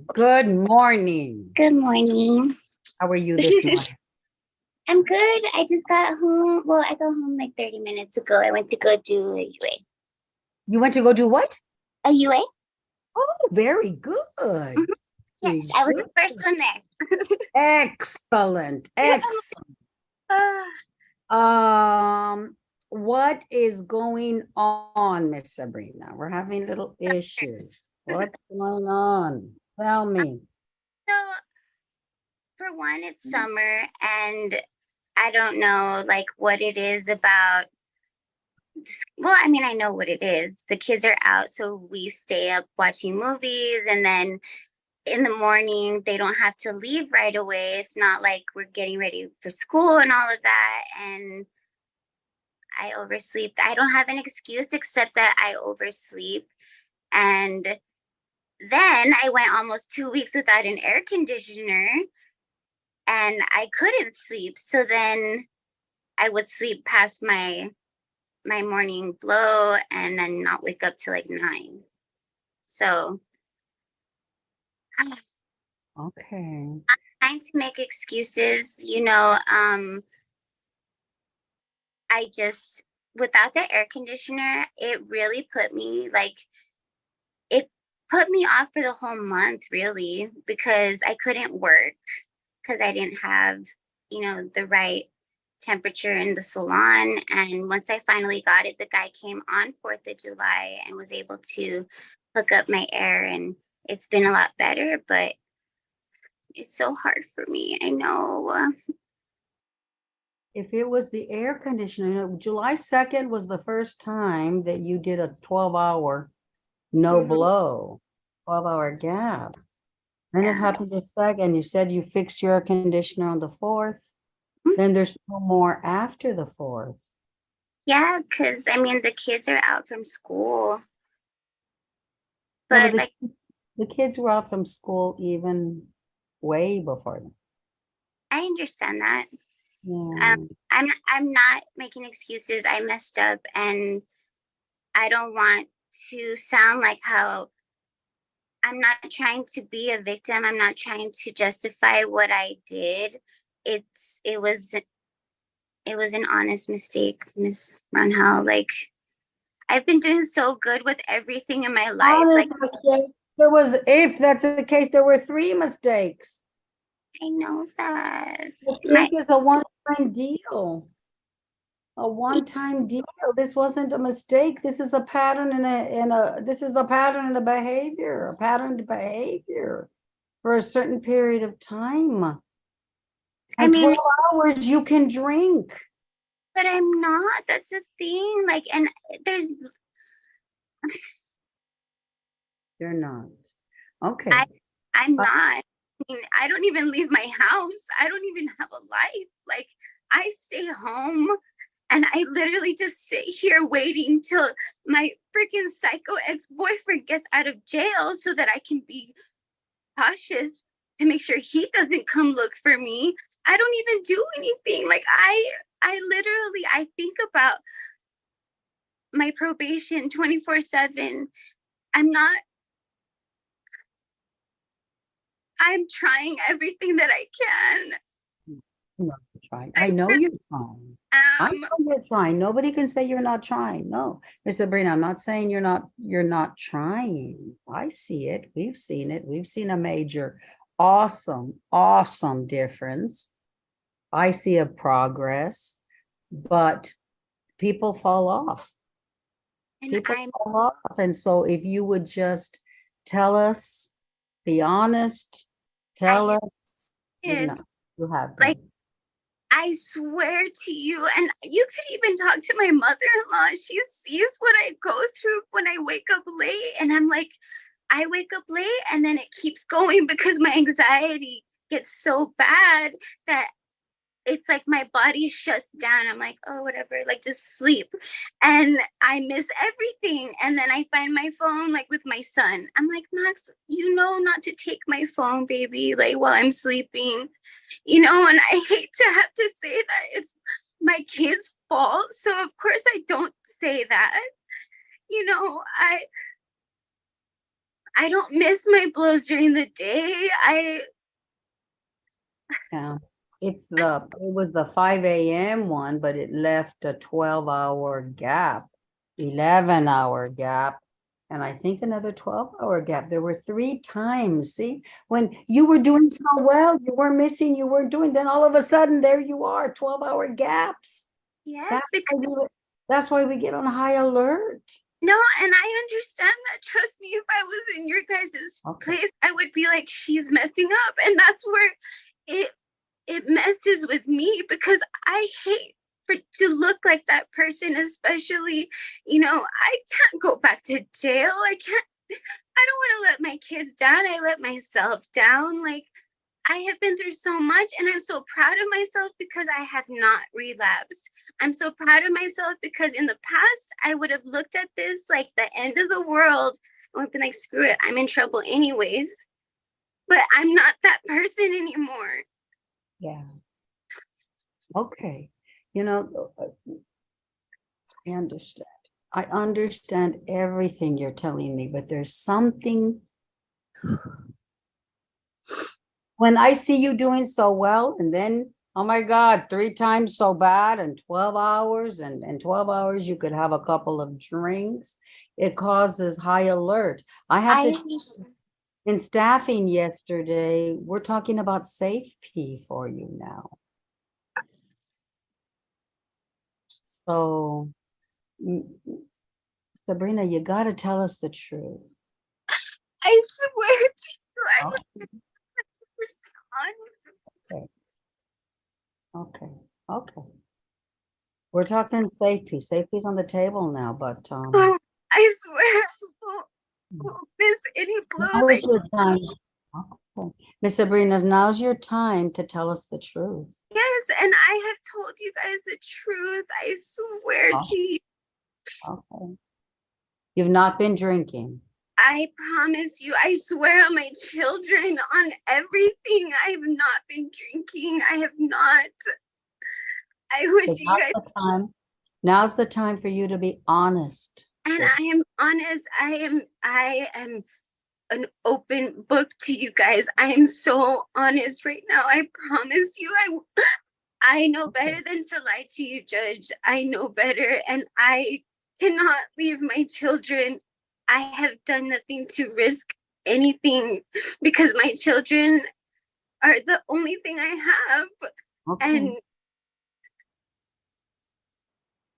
Good morning. Good morning. How are you this morning? I'm good. I just got home. Well, I got home like 30 minutes ago. I went to go do a UA. You went to go do what? A UA? Oh, very good. Mhm. Yes, Very I was good. the first one there. Excellent. Excellent. Ah, What is going on, Miss Sabrina? We're having little issues. What's going on? Tell me. so, for one, it's summer, and I don't know like what it is about. Well, I mean, I know what it is. The kids are out, so we stay up watching movies, and then in the morning they don't have to leave right away. It's not like we're getting ready for school and all of that. And I oversleep. I don't have an excuse except that I oversleep. And then I went almost 2 weeks without an air conditioner and I couldn't sleep. So then I would sleep past my morning blow and then not wake up till like 9. So Okay. trying to make excuses, I just without the air conditioner, it really put me like it put me off for the whole month, really, because I couldn't work because I didn't have, the right temperature in the salon. And once I finally got it, the guy came on 4th of July and was able to hook up my air, and it's been a lot better, but it's so hard for me. I know. If it was the air conditioner, July 2nd was the first time that you did a 12-hour no Mhm. blow, 12-hour gap. Then it Yeah. happened the second. You said you fixed your air conditioner on the 4th. Then there's no more after the 4th. Yeah, because I mean, the kids are out from school, Yeah, but but like, the kids were out from school even way before them. I understand that. Um, Yeah. I'm not making excuses. I messed up, and I don't want to sound like how I'm not trying to be a victim. I'm not trying to justify what I did. It's it was an honest mistake, Miss Runhal. Like, I've been doing so good with everything in my life. Like, Honest mistake. There was, if that's the case, there were three mistakes. I know that my Mistake is a one-time deal. A one-time deal. This wasn't a mistake. This is a pattern this is a pattern in a behavior, a patterned behavior for a certain period of time. I And mean, 12 hours you can drink. but I'm not. That's the thing. Like, and there's You're not. I Okay. I'm Uh, not. I mean, I don't even leave my house. I don't even have a life. Like, I stay home and I literally just sit here waiting till my freaking psycho ex-boyfriend gets out of jail so that I can be cautious to make sure he doesn't come look for me. I don't even do anything. Like, I literally I think about my probation 24/7. I'm not I'm trying everything that I can. you're trying. I I know really you're trying. I am. know you're trying. Nobody can say you're not trying. No, Miss Sabrina, I'm not saying you're not trying. I see it. We've seen it. We've seen a major, awesome difference. I see a progress, but people fall off. And People I'm fall off. And so if you would just tell us, be honest, I tell have us, you know, kids. you have Like, been. I swear to you, and you could even talk to my mother-in-law. She sees what I go through when I wake up late, and I'm like, I wake up late, and then it keeps going because my anxiety gets so bad that it's like my body shuts down. I'm like, oh, whatever, like just sleep. And I miss everything. And then I find my phone like with my son. I'm like, Max, you know not to take my phone, baby, like while I'm sleeping, and I hate to have to say that it's my kid's fault. So of course I don't say that. You know, I don't miss my blows during the day. Yeah. It was the 5 a.m. one, but it left a 12-hour gap, 11-hour gap, and I think another 12-hour gap. There were 3 times. See, when you were doing so well, you weren't missing, you weren't doing, then all of a sudden there you are, 12-hour gaps. yes, That's because that's why we get on high alert. no, and I understand that. Trust me, if I was in your guys' Okay. place, I would be like, she's messing up. And that's where it messes with me, because I hate to look like that person, especially, I can't go back to jail. I don't want to let my kids down. I let myself down. Like, I have been through so much, and I'm so proud of myself because I have not relapsed. I'm so proud of myself because in the past, I would have looked at this like the end of the world and would have been like, screw it, I'm in trouble anyways. But I'm not that person anymore. Yeah. Okay. I understand. I understand everything you're telling me, but there's something. When I see you doing so well, and then, oh my God, 3 times so bad in 12 hours, and in 12 hours, you could have a couple of drinks. It causes high alert. I have I to, understand. in staffing yesterday, we're talking about safety for you now. So, Sabrina, you got to tell us the truth. I swear to you, I Okay. am 100% honest. Okay. Okay. We're talking safety. Safety's on the table now, but Oh, I swear I won't miss any now blows. is your time. Okay. Miss Sabrina, now's your time to tell us the truth. Yes, and I have told you guys the truth. I swear Oh, to you. okay. You've not been drinking. I promise you, I swear on my children, on everything. I have not been drinking. I have not. I wish So you guys, now's the time for you to be honest. and I am honest. I am an open book to you guys. I am so honest right now. I promise you. I know better than to lie to you, Judge. I know better, and I cannot leave my children. I have done nothing to risk anything because my children are the only thing I have. Okay. And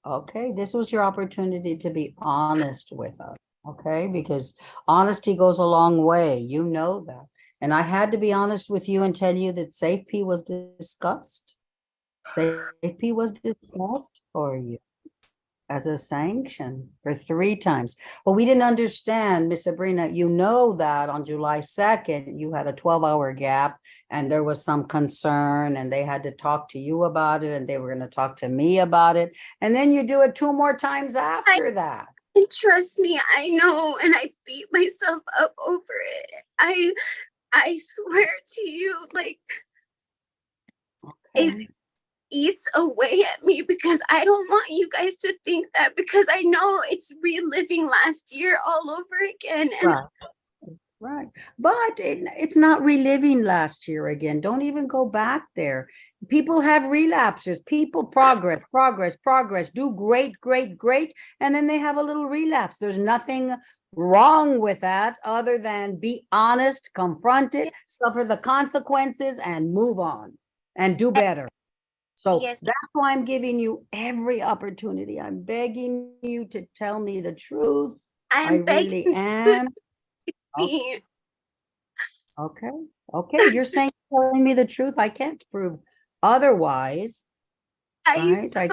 Okay. This was your opportunity to be honest with us. Okay. Because honesty goes a long way. You know that. And I had to be honest with you and tell you that safety was discussed. Safety was discussed for you as a sanction for 3 times. Well, we didn't understand, Miss Sabrina, you know that on July 2nd, you had a 12-hour gap and there was some concern and they had to talk to you about it and they were going to talk to me about it. And then you do it 2 more times after that. trust me, I know, and I beat myself up over it. I swear to you, like, it Okay. eats away at me because I don't want you guys to think that, because I know it's reliving last year all over again. And Right. Right. But it's not reliving last year again. Don't even go back there. People have relapses. People progress, do great, great, great. And then they have a little relapse. There's nothing wrong with that other than be honest, confront it, suffer the consequences, and move on and do better. So yes, that's why I'm giving you every opportunity. I'm begging you to tell me the truth. I I'm begging really you to am. me. Okay. Okay. You're saying telling me the truth. I can't prove otherwise. I Right.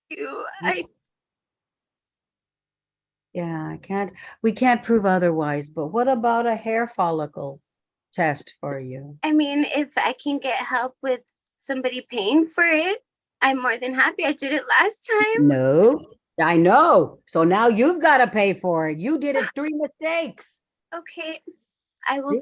you. I Yeah, I can't, we can't prove otherwise. But what about a hair follicle test for you? I mean, if I can get help with somebody paying for it, I'm more than happy. I did it last time. No, I know. So now you've got to pay for it. You did it 3 mistakes. Okay, I will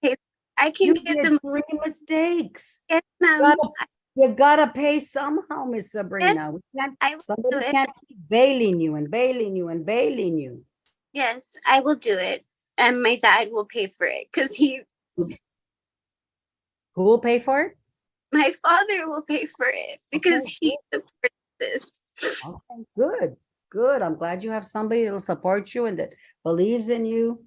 pay. I can You get did them. 3 mistakes. Yes, You ma'am. gotta, you gotta pay somehow, Miss Yes, Sabrina. We can't, I will do somebody it. can't keep bailing you and bailing you and bailing you. Yes, I will do it. and my dad will pay for it because Who will pay for it? my father will pay for it because Okay, he supports this. okay, good, good. I'm glad you have somebody that'll support you and that believes in you.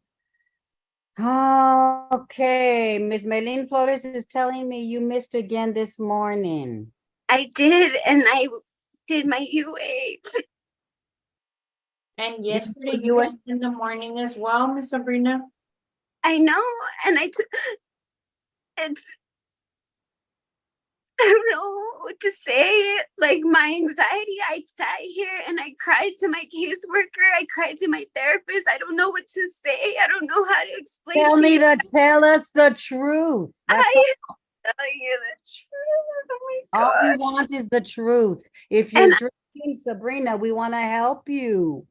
Okay, Miss Melin Flores is telling me you missed again this morning. I did, and I did my UA. And Did yesterday you you went in the morning as well, Miss Sabrina? I know, and it's I don't know what to say. Like my anxiety, I sat here and I cried to my caseworker. I cried to my therapist. I don't know what to say. I don't know how to explain Tell to me you. tell us the truth. That's I tell you the truth. Oh my all we god! want is the truth. If you're And drinking, Sabrina, we want to help you.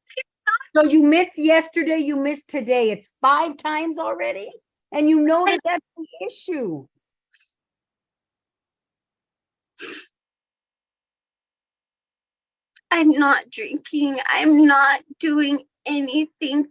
So you missed yesterday, you missed today. It's 5 times already, and you know that that's the issue. I'm not drinking. I'm not doing anything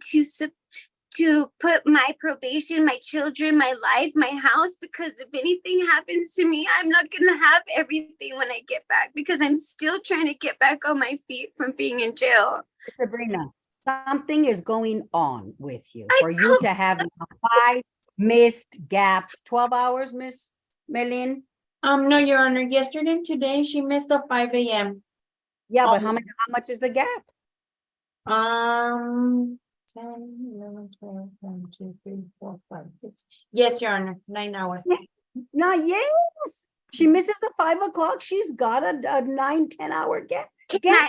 to put my probation, my children, my life, my house, because if anything happens to me, I'm not going to have everything when I get back because I'm still trying to get back on my feet from being in jail. Sabrina, something is going on with you I for you to have now 5 missed gaps. 12 hours, Miss Melin? No, Your Honor. Yesterday and today she missed the 5 a.m. Yeah, but how much is the gap? 10, 11, 12, 1, 2, 3, 4, 5, 6. Yes, Your Honor, 9 hours. Not yes. She misses the 5 o'clock. She's got a 9-10 hour gap. Can I,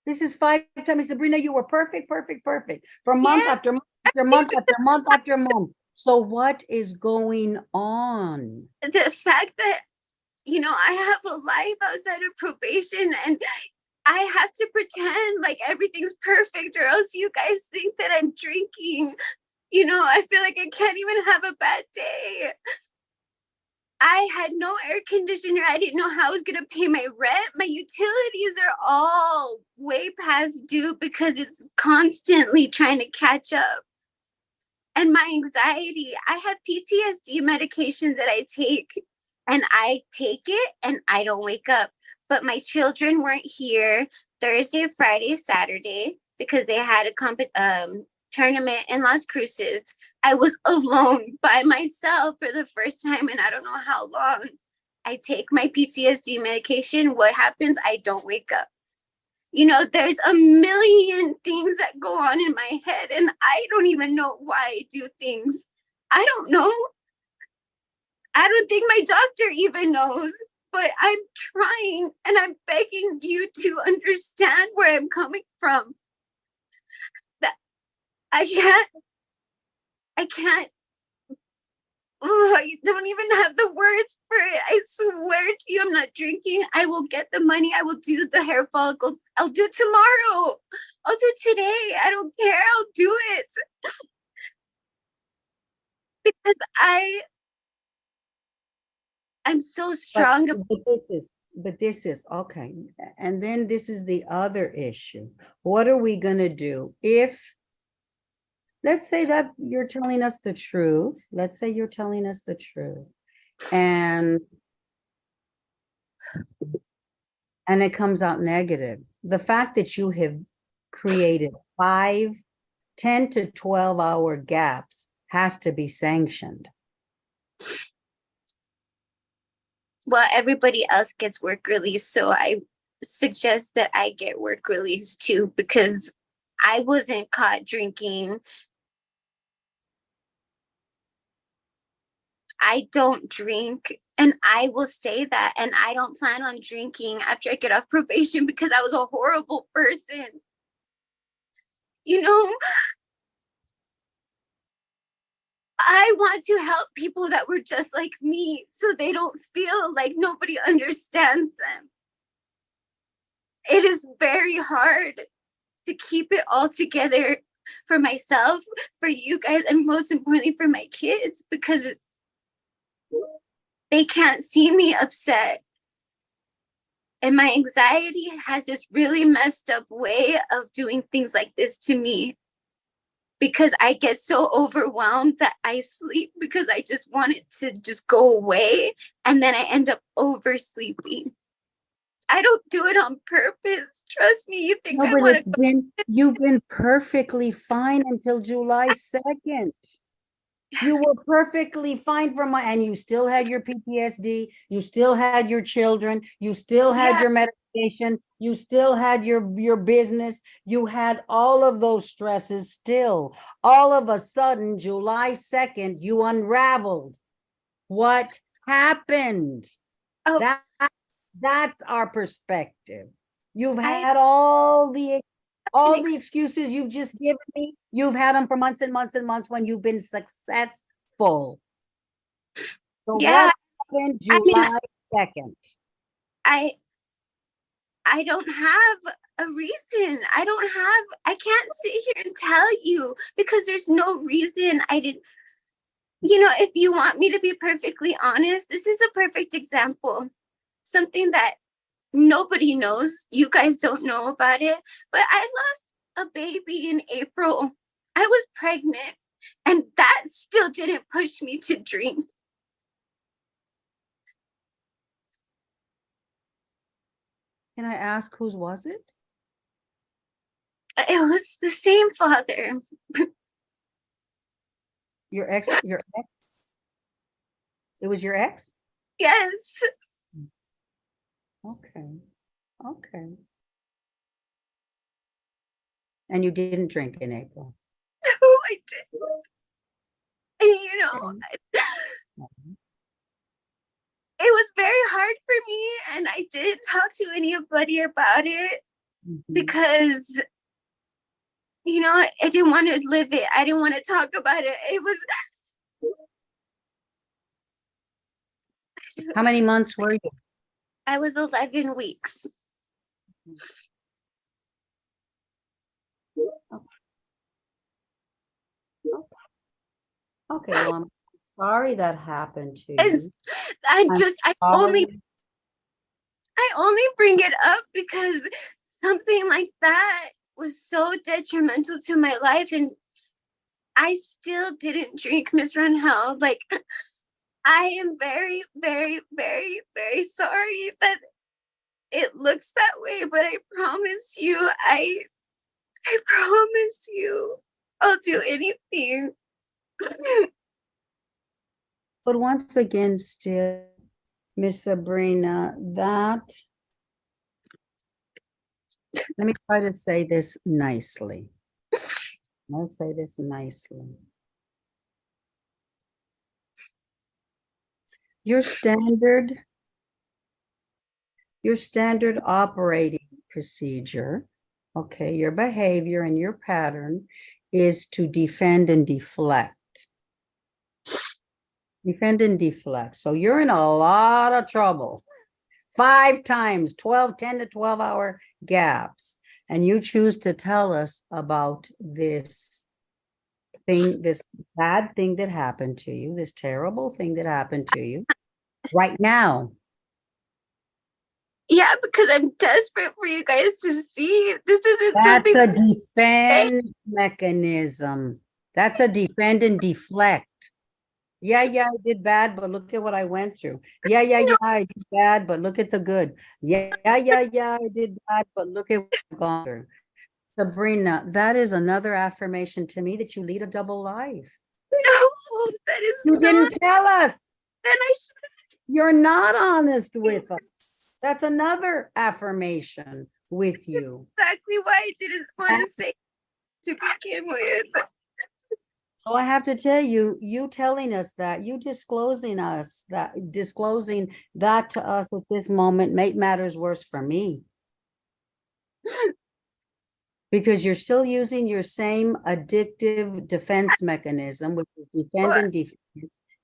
This is 5 times. Sabrina, you were perfect, perfect, perfect for month yeah, after month after month after month after month. So what is going on? the fact that, you know, I have a life outside of probation and I have to pretend like everything's perfect or else you guys think that I'm drinking. You know, I feel like I can't even have a bad day. I had no air conditioner. I didn't know how I was going to pay my rent. My utilities are all way past due because it's constantly trying to catch up. And my anxiety, I have PTSD medication that I take, and I take it and I don't wake up. But my children weren't here Thursday, Friday, Saturday because they had a tournament in Las Cruces. I was alone by myself for the first time in I don't know how long. I take my PTSD medication. What happens? I don't wake up. You know, there's a million things that go on in my head, and I don't even know why I do things. I don't know. I don't think my doctor even knows, but I'm trying and I'm begging you to understand where I'm coming from. That I can't, oh, I don't even have the words for it. I swear to you, I'm not drinking. I will get the money. I will do the hair follicle. I'll do it tomorrow. I'll do it today. I don't care. I'll do it. Because I'm so strong. But this is okay. And then this is the other issue. What are we going to do if, let's say that you're telling us the truth. Let's say you're telling us the truth. And it comes out negative. The fact that you have created 10 to 12 hour gaps has to be sanctioned. Well, everybody else gets work release, so I suggest that I get work release too because I wasn't caught drinking. I don't drink, and I will say that, and I don't plan on drinking after I get off probation because I was a horrible person. You know, I want to help people that were just like me so they don't feel like nobody understands them. It is very hard to keep it all together for myself, for you guys, and most importantly for my kids because they can't see me upset. And my anxiety has this really messed up way of doing things like this to me, because I get so overwhelmed that I sleep because I just want it to just go away. And then I end up oversleeping. I don't do it on purpose. Trust me. You think No, I but want to you've been perfectly fine until July 2nd. You were perfectly fine and you still had your PTSD, you still had your children, you still had your medication, you still had your business, you had all of those stresses still. All of a sudden, July 2nd, you unraveled. What happened? Oh, That's our perspective. You've I had all the ex- excuses you've just given me. You've had them for months and months and months when you've been successful. So yeah. what happened I mean, July 2nd? I don't have a reason. I can't sit here and tell you because there's no reason. I didn't, if you want me to be perfectly honest, this is a perfect example. Something that nobody knows. You guys don't know about it, but I lost a baby in April. I was pregnant, and that still didn't push me to drink. Can I ask whose was it? It was the same father. Your ex? It was your ex? Yes. Okay. Okay. And you didn't drink in April. Oh, I did. And it was very hard for me, and I didn't talk to anybody about it because I didn't want to live it. I didn't want to talk about it. It was How many months were you? I was 11 weeks. Okay, well, I'm sorry that happened to And you. I only bring it up because something like that was so detrimental to my life, and I still didn't drink, Miss Runhell. Like, I am very, very, very, very sorry that it looks that way, but I promise you, I promise you, I'll do anything. But once again, still, Miss Sabrina, let me try to say this nicely. Let's say this nicely. Your standard operating procedure, okay, your behavior and your pattern is to defend and deflect. Defend and deflect. So you're in a lot of trouble. 5 times, 10 to 12 hour gaps. And you choose to tell us about this thing, this bad thing that happened to you, this terrible thing that happened to you right now. Yeah, because I'm desperate for you guys to see. This isn't That's something. a defend mechanism. That's a defend and deflect. Yeah, I did bad, but look at what I went through. Yeah, I did bad, but look at the good. Yeah, I did bad, but look at what I've gone through. Sabrina, that is another affirmation to me that you lead a double life. No, that is You didn't tell us. Then I should. You're not honest with us. That's another affirmation with you. Exactly why I didn't want to say to begin with. So I have to tell you, you telling us that, you disclosing that to us at this moment made matters worse for me. Because you're still using your same addictive defense mechanism, which is defend and defend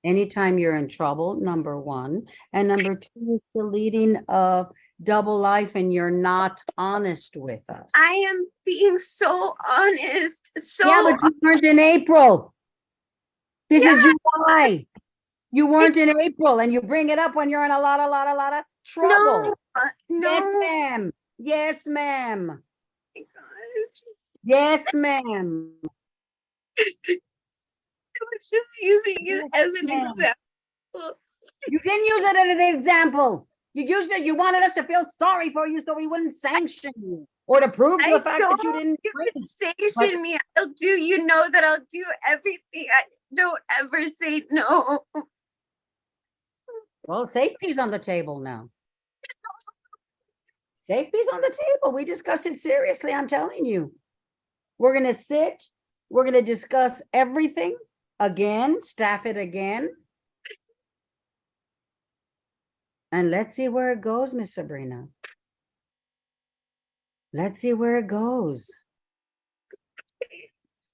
anytime you're in trouble, number one. And number two is still leading a double life and you're not honest with us. I am being so honest. Yeah, but you weren't in April. This is July. You weren't in April, and you bring it up when you're in a lot of trouble. No. Yes, ma'am. Yes, ma'am. Oh my God. Yes, ma'am. I was just using it Yes, as an ma'am. example. You didn't use it as an example. You used it, you wanted us to feel sorry for you so we wouldn't sanction you or to prove I the fact that you don't. didn't You drink. can sanction me. I'll do. You know that I'll do everything. I don't ever say no. Well, safety's on the table now. Safety's on the table. We discussed it seriously, I'm telling you. We're going to sit. We're going to discuss everything again, staff it again. And let's see where it goes, Miss Sabrina. Let's see where it goes.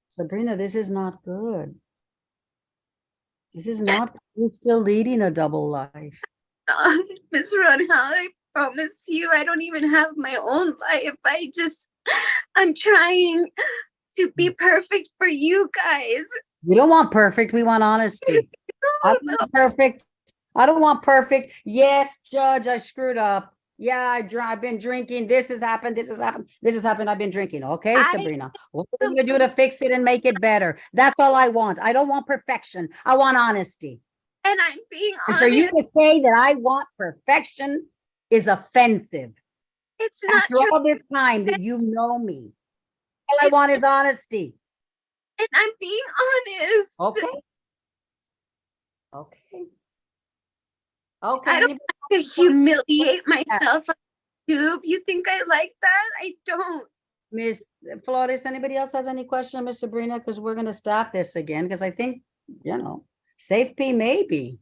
Sabrina, this is not good. This is not, you're still leading a double life. Miss Ronha, I promise you, I don't even have my own life. I'm trying to be perfect for you guys. We don't want perfect. We want honesty. I don't want perfect. I don't want perfect. Yes, Judge, I screwed up. Yeah, I've been drinking. This has happened. This has happened. This has happened. I've been drinking. Okay, Sabrina. What are we going to do to fix it and make it better? That's all I want. I don't want perfection. I want honesty. And I'm being And honest. for you to say that I want perfection is offensive. It's not After true. all this time that you know me, all I want is honesty. And I'm being honest. Okay. Okay. Okay. I don't want to humiliate myself on YouTube. You think I like that? I don't. Miss Flores, anybody else has any question, Miss Sabrina? Because we're going to stop this again, because I think, safe P maybe.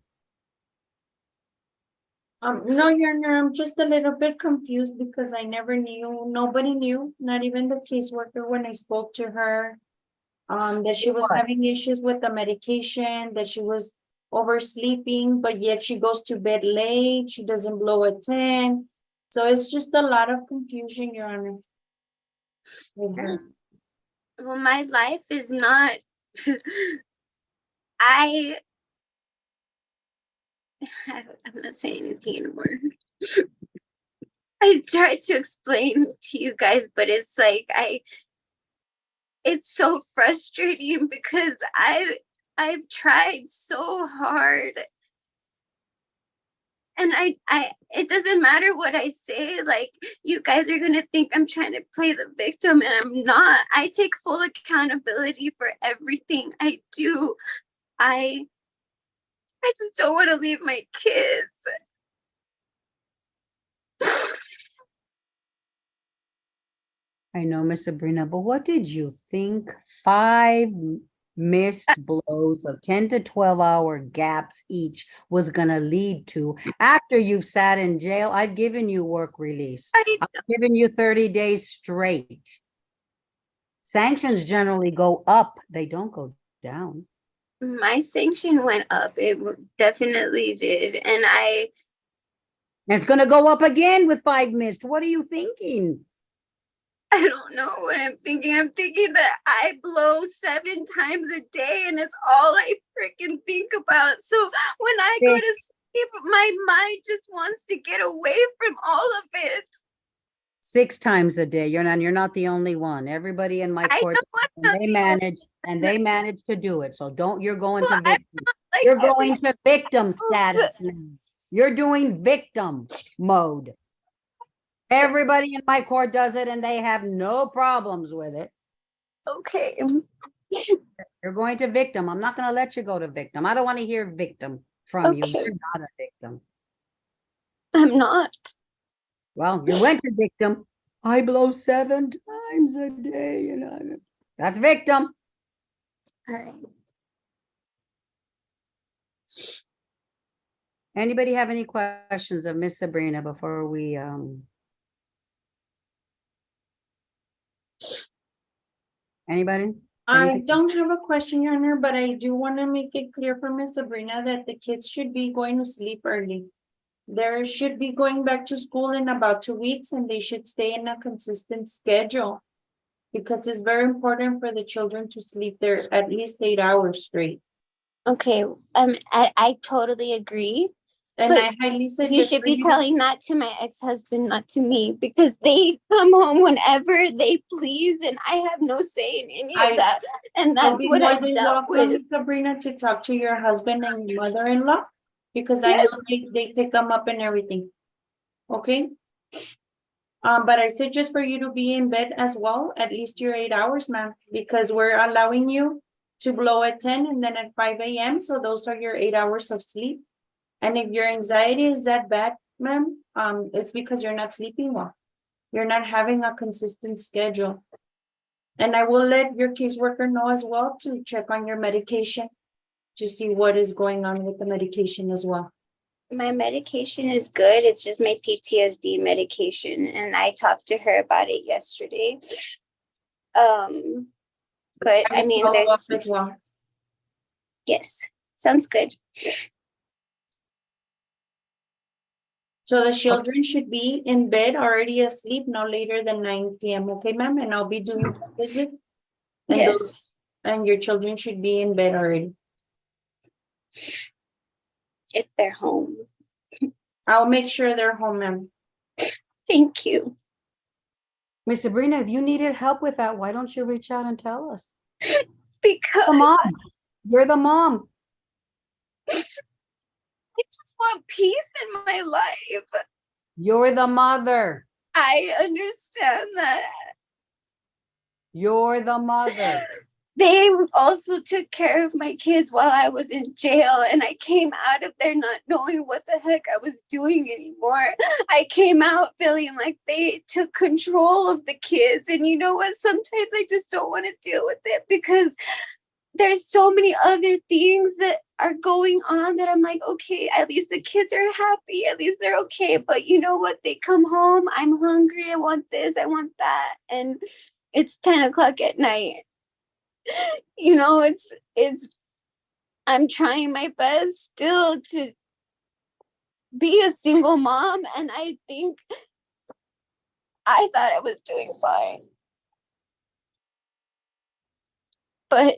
No, Your Honor, I'm just a little bit confused because I never knew, nobody knew, not even the caseworker when I spoke to her. That she was What? having issues with the medication, that she was oversleeping, but yet she goes to bed late, she doesn't blow a 10. So it's just a lot of confusion, Your Honor. With her. Well, my life is not. I'm not saying anything anymore. I tried to explain to you guys, but it's like it's so frustrating because I've tried so hard. And it doesn't matter what I say, like you guys are gonna think I'm trying to play the victim, and I'm not. I take full accountability for everything I do. I just don't want to leave my kids. I know, Miss Sabrina, but what did you think 5 missed blows of 10 to 12-hour gaps each was going to lead to after you've sat in jail? I've given you work release. I've given you 30 days straight. Sanctions generally go up. They don't go down. My sanction went up. It definitely did. And it's going to go up again with 5 missed. What are you thinking? I don't know what I'm thinking. I'm thinking that I blow 7 times a day and it's all I freaking think about. So when I go to sleep, my mind just wants to get away from all of it. 6 times a day. You're not the only one. Everybody in my court, they manage to do it. So you're going to victim. Like you're going to victim status now. You're doing victim mode. Everybody in my court does it and they have no problems with it. Okay. You're going to victim. I'm not going to let you go to victim. I don't want to hear victim from you. You're not a victim. I'm not. Well, you went to victim. I blow 7 times a day. That's victim. All right. Anybody have any questions of Miss Sabrina before we anybody? I don't have a question, Your Honor, but I do want to make it clear for Miss Sabrina that the kids should be going to sleep early. They should be going back to school in about 2 weeks, and they should stay in a consistent schedule because it's very important for the children to sleep there at least 8 hours straight. Okay. I totally agree. And But I highly you suggest should for be you- telling that to my ex-husband, not to me, because they come home whenever they please, and I have no say in any of that. And You'll that's be what more I than dealt welcome, with. Sabrina, to talk to your husband and mother-in-law, because I know Yes. they pick them up and everything. Okay? But I suggest for you to be in bed as well, at least your 8 hours, ma'am, because we're allowing you to blow at 10 and then at 5 a.m. So those are your 8 hours of sleep. And if your anxiety is that bad, ma'am, it's because you're not sleeping well. You're not having a consistent schedule. And I will let your caseworker know as well to check on your medication to see what is going on with the medication as well. My medication is good. It's just my PTSD medication, and I talked to her about it yesterday. But I mean, Follow up there's as well. yes, sounds good. So the children should be in bed already asleep no later than 9 p.m. Okay, ma'am, and I'll be doing a visit. And Yes, and your children should be in bed already. if they're home. I'll make sure they're home, ma'am. Thank you. Miss Sabrina, if you needed help with that, why don't you reach out and tell us? The Because mom. You're the mom. I just want peace in my life. You're the mother. I understand that. You're the mother. They also took care of my kids while I was in jail, and I came out of there not knowing what the heck I was doing anymore. I came out feeling like they took control of the kids, and you know what? Sometimes I just don't want to deal with it because there's so many other things that are going on that I'm like, okay, at least the kids are happy, at least they're okay. But you know what? They come home, I'm hungry, I want this, I want that, and it's 10 o'clock at night. You know, it's I'm trying my best still to be a single mom, and I think I thought I was doing fine. But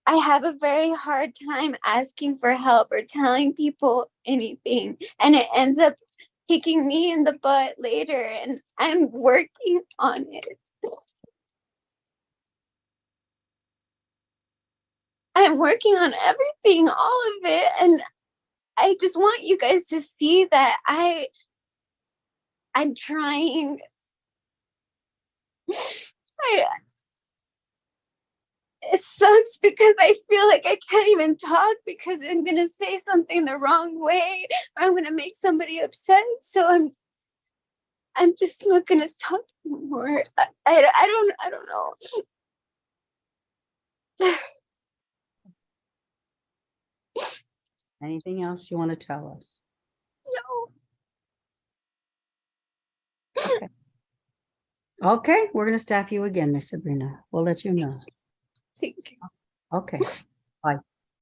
I have a very hard time asking for help or telling people anything, and it ends up kicking me in the butt later, and I'm working on it. I'm working on everything, all of it, and I just want you guys to see that I'm trying. It sucks because I feel like I can't even talk because I'm gonna say something the wrong way, or I'm gonna make somebody upset. So I'm just not gonna talk anymore. I don't know. Anything else you want to tell us? No. Okay, we're going to staff you again, Miss Sabrina. We'll let you know. Thank you. Okay.